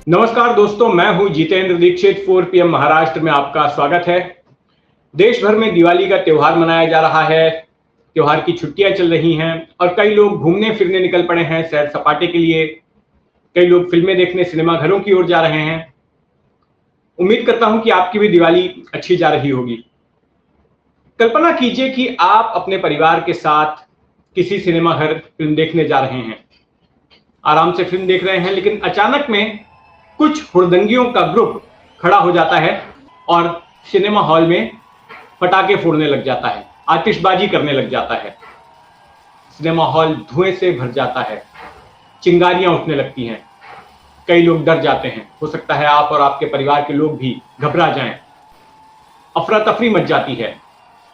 नमस्कार दोस्तों, मैं हूं जितेंद्र दीक्षित। 4 PM महाराष्ट्र में आपका स्वागत है। देश भर में दिवाली का त्योहार मनाया जा रहा है। त्योहार की छुट्टियां चल रही हैं और कई लोग घूमने फिरने निकल पड़े हैं सैर सपाटे के लिए। कई लोग फिल्में देखने सिनेमा घरों की ओर जा रहे हैं। उम्मीद करता हूं कि आपकी भी दिवाली अच्छी जा रही होगी। कल्पना कीजिए कि आप अपने परिवार के साथ किसी सिनेमा घर फिल्म देखने जा रहे हैं। आराम से फिल्म देख रहे हैं, लेकिन अचानक में कुछ हुड़दंगियों का ग्रुप खड़ा हो जाता है और सिनेमा हॉल में पटाखे फोड़ने लग जाता है, आतिशबाजी करने लग जाता है। सिनेमा हॉल धुएं से भर जाता है, चिंगारियां उठने लगती हैं। कई लोग डर जाते हैं। हो सकता है आप और आपके परिवार के लोग भी घबरा जाएं। अफरा तफरी मच जाती है,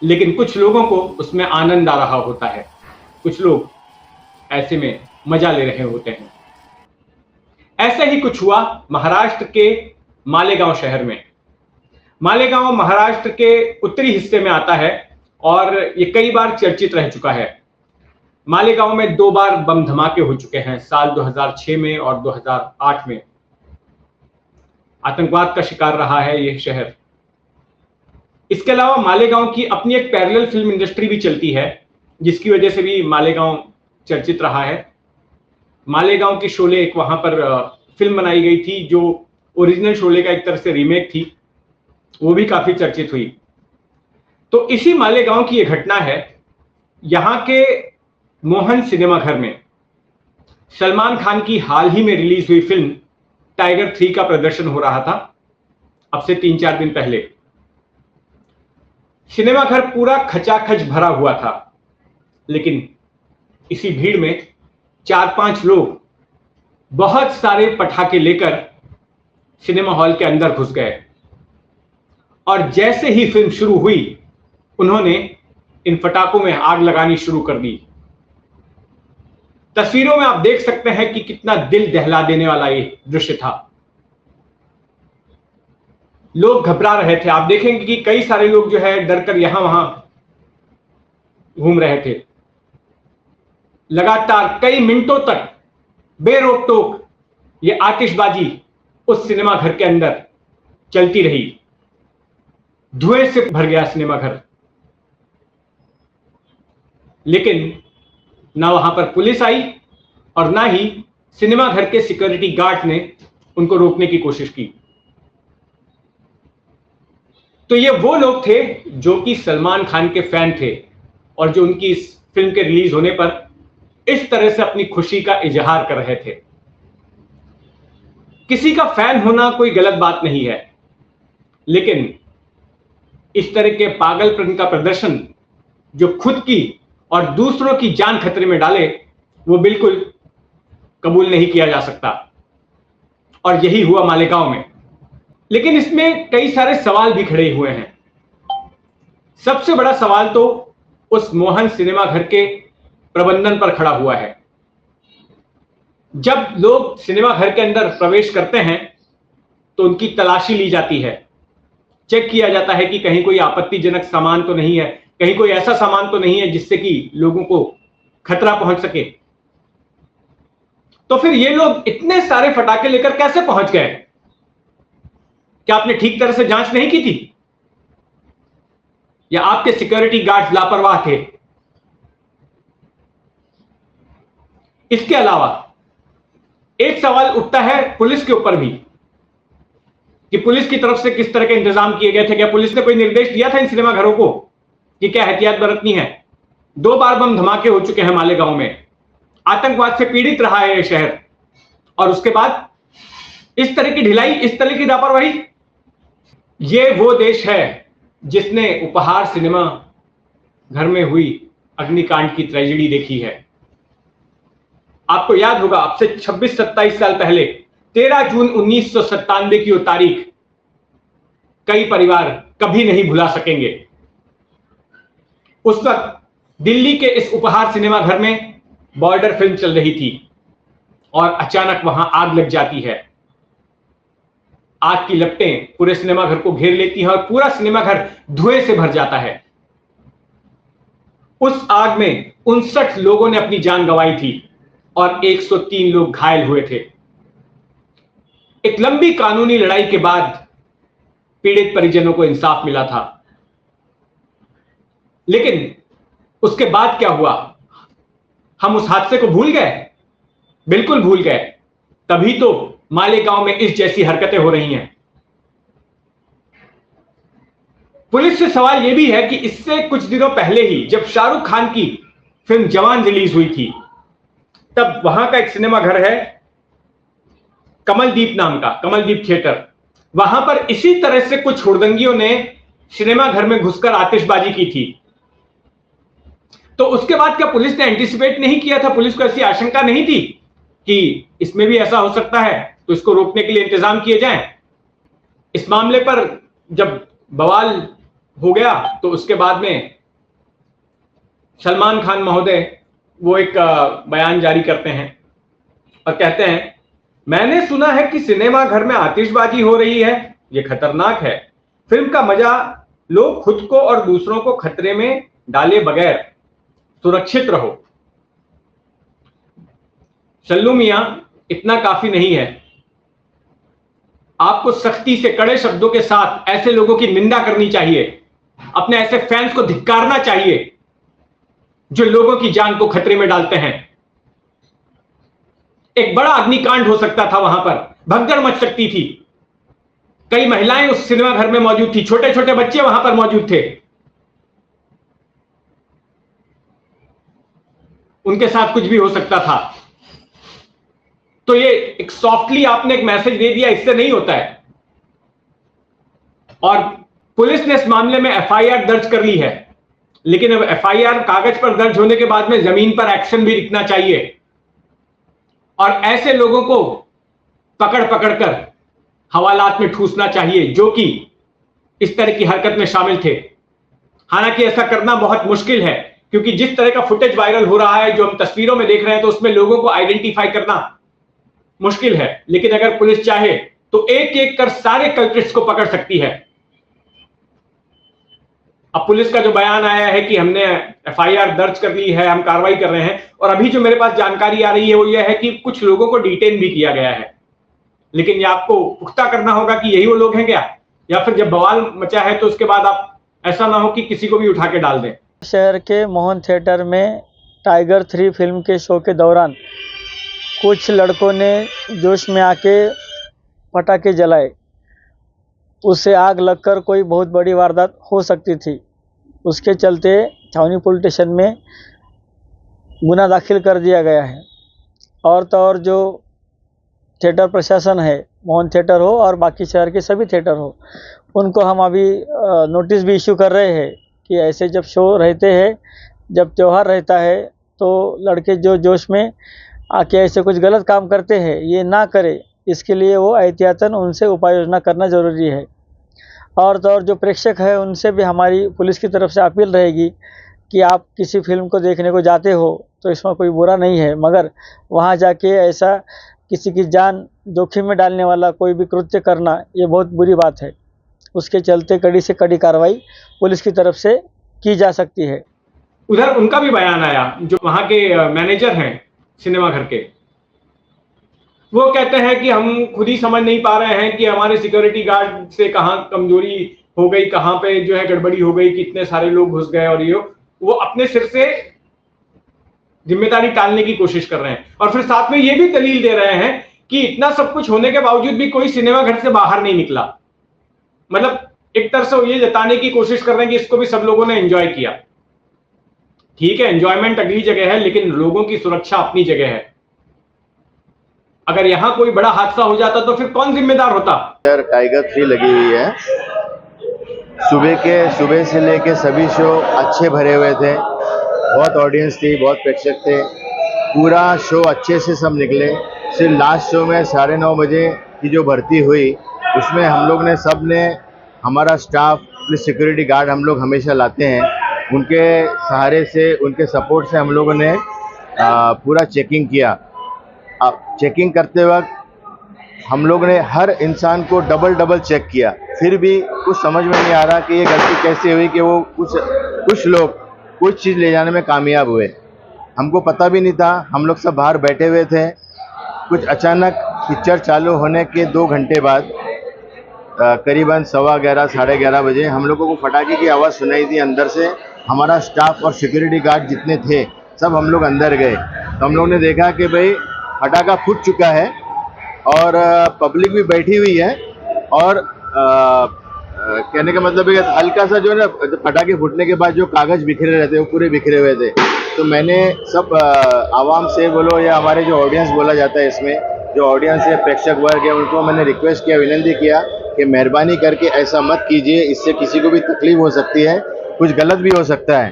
लेकिन कुछ लोगों को उसमें आनंद आ रहा होता है। कुछ लोग ऐसे में मजा ले रहे होते हैं। ऐसा ही कुछ हुआ महाराष्ट्र के मालेगांव शहर में। मालेगांव महाराष्ट्र के उत्तरी हिस्से में आता है और ये कई बार चर्चित रह चुका है। मालेगांव में 2 बार बम धमाके हो चुके हैं, साल 2006 में और 2008 में। आतंकवाद का शिकार रहा है यह शहर। इसके अलावा मालेगांव की अपनी एक पैरेलल फिल्म इंडस्ट्री भी चलती है, जिसकी वजह से भी मालेगांव चर्चित रहा है। मालेगांव की शोले, एक वहां पर फिल्म बनाई गई थी जो ओरिजिनल शोले का एक तरह से रीमेक थी, वो भी काफी चर्चित हुई। तो इसी मालेगांव की यह घटना है। यहां के मोहन सिनेमा घर में सलमान खान की हाल ही में रिलीज हुई फिल्म टाइगर 3 का प्रदर्शन हो रहा था, अब से 3-4 दिन पहले। सिनेमा घर पूरा खचाखच भरा हुआ था, लेकिन इसी भीड़ में 4-5 लोग बहुत सारे पटाखे लेकर सिनेमा हॉल के अंदर घुस गए और जैसे ही फिल्म शुरू हुई, उन्होंने इन पटाखों में आग लगानी शुरू कर दी। तस्वीरों में आप देख सकते हैं कि कितना दिल दहला देने वाला ये दृश्य था। लोग घबरा रहे थे। आप देखेंगे कि कई सारे लोग जो है डरकर यहां वहां घूम रहे थे। लगातार कई मिनटों तक बेरोक टोक ये आतिशबाजी उस सिनेमा घर के अंदर चलती रही। धुएं से भर गया सिनेमा घर, लेकिन ना वहां पर पुलिस आई और ना ही सिनेमा घर के सिक्योरिटी गार्ड ने उनको रोकने की कोशिश की। तो ये वो लोग थे जो कि सलमान खान के फैन थे और जो उनकी इस फिल्म के रिलीज होने पर इस तरह से अपनी खुशी का इजहार कर रहे थे। किसी का फैन होना कोई गलत बात नहीं है, लेकिन इस तरह के पागलपन का प्रदर्शन जो खुद की और दूसरों की जान खतरे में डाले, वो बिल्कुल कबूल नहीं किया जा सकता। और यही हुआ मालेगांव में। लेकिन इसमें कई सारे सवाल भी खड़े हुए हैं। सबसे बड़ा सवाल तो उस मोहन सिनेमा घर के प्रबंधन पर खड़ा हुआ है। जब लोग सिनेमा घर के अंदर प्रवेश करते हैं तो उनकी तलाशी ली जाती है। चेक किया जाता है कि कहीं कोई आपत्तिजनक सामान तो नहीं है, कहीं कोई ऐसा सामान तो नहीं है जिससे कि लोगों को खतरा पहुंच सके। तो फिर ये लोग इतने सारे पटाखे लेकर कैसे पहुंच गए? क्या आपने ठीक तरह से जांच नहीं की थी, या आपके सिक्योरिटी गार्ड्स लापरवाह थे? इसके अलावा एक सवाल उठता है पुलिस के ऊपर भी कि पुलिस की तरफ से किस तरह के इंतजाम किए गए थे। क्या पुलिस ने कोई निर्देश दिया था इन सिनेमा घरों को कि क्या एहतियात बरतनी है? 2 बार बम धमाके हो चुके हैं मालेगांव में। आतंकवाद से पीड़ित रहा है यह शहर, और उसके बाद इस तरह की ढिलाई, इस तरह की लापरवाही। यह वो देश है जिसने उपहार सिनेमा घर में हुई अग्निकांड की ट्रेजेडी देखी है। आपको याद होगा, अब से 26-27 साल पहले 13 जून 1997 की वो तारीख कई परिवार कभी नहीं भुला सकेंगे। उस वक्त दिल्ली के इस उपहार सिनेमा घर में बॉर्डर फिल्म चल रही थी और अचानक वहां आग लग जाती है। आग की लपटें पूरे सिनेमा घर को घेर लेती हैं और पूरा सिनेमा घर धुएं से भर जाता है। उस आग में 59 लोगों ने अपनी जान गंवाई थी और 103 लोग घायल हुए थे। एक लंबी कानूनी लड़ाई के बाद पीड़ित परिजनों को इंसाफ मिला था। लेकिन उसके बाद क्या हुआ? हम उस हादसे को भूल गए? बिल्कुल भूल गए। तभी तो मालेगांव में इस जैसी हरकतें हो रही हैं। पुलिस से सवाल यह भी है कि इससे कुछ दिनों पहले ही जब शाहरुख खान की फिल्म जवान रिलीज हुई थी, तब वहां का एक सिनेमा घर है कमलदीप नाम का, कमलदीप थिएटर। वहां पर इसी तरह से कुछ हुड़दंगियों ने सिनेमा घर में घुसकर आतिशबाजी की थी। तो उसके बाद क्या पुलिस ने एंटीसिपेट नहीं किया था? पुलिस को ऐसी आशंका नहीं थी कि इसमें भी ऐसा हो सकता है, तो इसको रोकने के लिए इंतजाम किए जाएं? इस मामले पर जब बवाल हो गया तो उसके बाद में सलमान खान महोदय वो एक बयान जारी करते हैं और कहते हैं, मैंने सुना है कि सिनेमा घर में आतिशबाजी हो रही है, यह खतरनाक है। फिल्म का मजा लोग खुद को और दूसरों को खतरे में डाले बगैर सुरक्षित रहो। शल्लू मियां, इतना काफी नहीं है। आपको सख्ती से कड़े शब्दों के साथ ऐसे लोगों की निंदा करनी चाहिए, अपने ऐसे फैंस को धिक्कारना चाहिए जो लोगों की जान को खतरे में डालते हैं। एक बड़ा अग्निकांड हो सकता था, वहां पर भगदड़ मच सकती थी। कई महिलाएं उस सिनेमा घर में मौजूद थी, छोटे छोटे बच्चे वहां पर मौजूद थे, उनके साथ कुछ भी हो सकता था। तो ये एक सॉफ्टली आपने एक मैसेज दे दिया, इससे नहीं होता है। और पुलिस ने इस मामले में एफआईआर दर्ज कर ली है, लेकिन अब एफआईआर कागज पर दर्ज होने के बाद में जमीन पर एक्शन भी दिखना चाहिए और ऐसे लोगों को पकड़ पकड़ कर हवालात में ठूसना चाहिए जो कि इस तरह की हरकत में शामिल थे। हालांकि ऐसा करना बहुत मुश्किल है, क्योंकि जिस तरह का फुटेज वायरल हो रहा है, जो हम तस्वीरों में देख रहे हैं, तो उसमें लोगों को आइडेंटिफाई करना मुश्किल है। लेकिन अगर पुलिस चाहे तो एक एक कर सारे कल्प्रिट्स को पकड़ सकती है। अब पुलिस का जो बयान आया है कि हमने एफआईआर दर्ज कर ली है, हम कार्रवाई कर रहे हैं, और अभी जो मेरे पास जानकारी आ रही है वो यह है कि कुछ लोगों को डिटेन भी किया गया है। लेकिन ये आपको पुख्ता करना होगा कि यही वो लोग हैं क्या, या फिर जब बवाल मचा है तो उसके बाद आप ऐसा ना हो कि किसी को भी उठा के डाल दें। शहर के मोहन थिएटर में टाइगर 3 फिल्म के शो के दौरान कुछ लड़कों ने जोश में आके पटाखे जलाए, उससे आग लगकर कोई बहुत बड़ी वारदात हो सकती थी। उसके चलते छावनी पुलिस स्टेशन में गुना दाखिल कर दिया गया है। और तो और जो थिएटर प्रशासन है, मोहन थिएटर हो और बाकी शहर के सभी थिएटर हो, उनको हम अभी नोटिस भी इशू कर रहे हैं कि ऐसे जब शो रहते हैं, जब त्यौहार रहता है, तो लड़के जो जोश में आके ऐसे कुछ गलत काम करते हैं, ये ना करे, इसके लिए वो एहतियातन उनसे उपाय योजना करना ज़रूरी है। और तो और जो प्रेक्षक है उनसे भी हमारी पुलिस की तरफ से अपील रहेगी कि आप किसी फिल्म को देखने को जाते हो तो इसमें कोई बुरा नहीं है, मगर वहाँ जाके ऐसा किसी की जान जोखिम में डालने वाला कोई भी कृत्य करना, ये बहुत बुरी बात है। उसके चलते कड़ी से कड़ी कार्रवाई पुलिस की तरफ से की जा सकती है। उधर उनका भी बयान आया, जो वहां के मैनेजर हैं सिनेमा घर के, वो कहते हैं कि हम खुद ही समझ नहीं पा रहे हैं कि हमारे सिक्योरिटी गार्ड से कहां कमजोरी हो गई, कहां पे जो है गड़बड़ी हो गई कि इतने सारे लोग घुस गए, और ये वो अपने सिर से जिम्मेदारी टालने की कोशिश कर रहे हैं। और फिर साथ में ये भी दलील दे रहे हैं कि इतना सब कुछ होने के बावजूद भी कोई सिनेमा घर से बाहर नहीं निकला। मतलब एक तरह से वो ये जताने की कोशिश कर रहे हैं कि इसको भी सब लोगों ने एंजॉय किया। ठीक है, एंजॉयमेंट अगली जगह है, लेकिन लोगों की सुरक्षा अपनी जगह है। अगर यहां कोई बड़ा हादसा हो जाता तो फिर कौन जिम्मेदार होता? टाइगर 3 लगी हुई है। सुबह से लेके सभी शो अच्छे भरे हुए थे, बहुत ऑडियंस थी, बहुत प्रेक्षक थे, पूरा शो अच्छे से सब निकले। सिर्फ लास्ट शो में 9:30 बजे की जो भर्ती हुई, उसमें हम लोग ने सब ने, हमारा स्टाफ पुलिस सिक्योरिटी गार्ड हम लोग हमेशा लाते हैं, उनके सहारे से, उनके सपोर्ट से हम लोगों ने पूरा चेकिंग किया। अब चेकिंग करते वक्त हम लोग ने हर इंसान को डबल चेक किया, फिर भी कुछ समझ में नहीं आ रहा कि ये गलती कैसे हुई कि वो कुछ लोग कुछ चीज़ ले जाने में कामयाब हुए। हमको पता भी नहीं था, हम लोग सब बाहर बैठे हुए थे। कुछ अचानक पिक्चर चालू होने के 2 घंटे बाद करीबन 11:15 साढ़े 11 बजे हम लोगों को पटाखे की आवाज़ सुनाई दी अंदर से। हमारा स्टाफ और सिक्योरिटी गार्ड जितने थे सब हम लोग अंदर गए, तो हम लोग ने देखा कि भाई पटाखा फूट चुका है और पब्लिक भी बैठी हुई है और कहने का मतलब है कि हल्का सा जो है ना पटाखे फूटने के बाद जो कागज़ बिखरे रहते हैं वो पूरे बिखरे हुए थे। तो मैंने सब आवाम से बोलो या हमारे जो ऑडियंस बोला जाता है इसमें, जो ऑडियंस है प्रेक्षक वर्ग है, उनको मैंने रिक्वेस्ट किया, विनती किया कि मेहरबानी करके ऐसा मत कीजिए, इससे किसी को भी तकलीफ हो सकती है, कुछ गलत भी हो सकता है।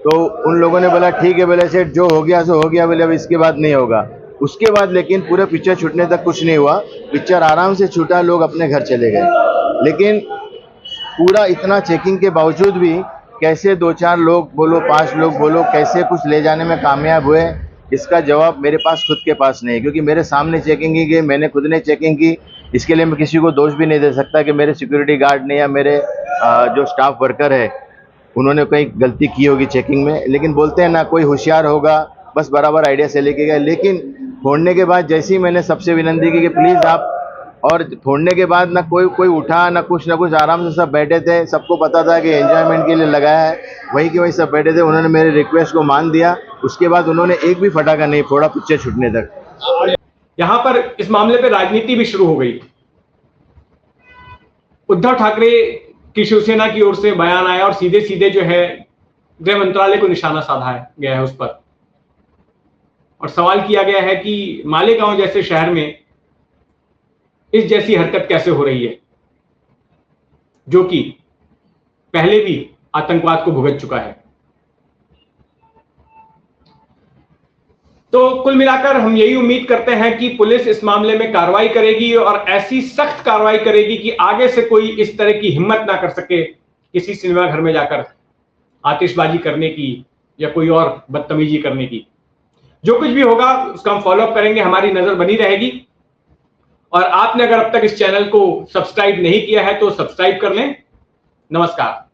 तो उन लोगों ने बोला ठीक है बोले सेठ, जो हो गया सो हो गया, बोले अब इसके बाद नहीं होगा। उसके बाद लेकिन पूरा पिक्चर छूटने तक कुछ नहीं हुआ, पिक्चर आराम से छूटा, लोग अपने घर चले गए। लेकिन पूरा इतना चेकिंग के बावजूद भी कैसे 2-4 लोग बोलो 5 लोग बोलो कैसे कुछ ले जाने में कामयाब हुए, इसका जवाब मेरे पास खुद के पास नहीं है, क्योंकि मेरे सामने चेकिंग की गई, मैंने खुद ने चेकिंग की। इसके लिए मैं किसी को दोष भी नहीं दे सकता कि मेरे सिक्योरिटी गार्ड ने या मेरे जो स्टाफ वर्कर है उन्होंने कोई गलती की होगी चेकिंग में। लेकिन बोलते हैं ना, कोई होशियार होगा बस बराबर आइडिया से लेके गए। लेकिन फोड़ने के बाद जैसे ही मैंने सबसे विनती की कि प्लीज़ आप, और फोड़ने के बाद ना कोई उठा ना कुछ, आराम से सब बैठे थे, सबको पता था कि एंजॉयमेंट के लिए लगाया है, वहीं के वहीं सब बैठे थे। उन्होंने मेरे रिक्वेस्ट को मान दिया, उसके बाद उन्होंने एक भी फटाखा नहीं फोड़ा पिक्चर छूटने तक। यहां पर इस मामले पर राजनीति भी शुरू हो गई। उद्धव ठाकरे की शिवसेना की ओर से बयान आया और सीधे सीधे जो है गृह मंत्रालय को निशाना साधा गया है उस पर, और सवाल किया गया है कि मालेगांव जैसे शहर में इस जैसी हरकत कैसे हो रही है, जो कि पहले भी आतंकवाद को भुगत चुका है। तो कुल मिलाकर हम यही उम्मीद करते हैं कि पुलिस इस मामले में कार्रवाई करेगी और ऐसी सख्त कार्रवाई करेगी कि आगे से कोई इस तरह की हिम्मत ना कर सके किसी सिनेमा घर में जाकर आतिशबाजी करने की या कोई और बदतमीजी करने की। जो कुछ भी होगा उसका हम फॉलोअप करेंगे, हमारी नजर बनी रहेगी। और आपने अगर अब तक इस चैनल को सब्सक्राइब नहीं किया है तो सब्सक्राइब कर लें। नमस्कार।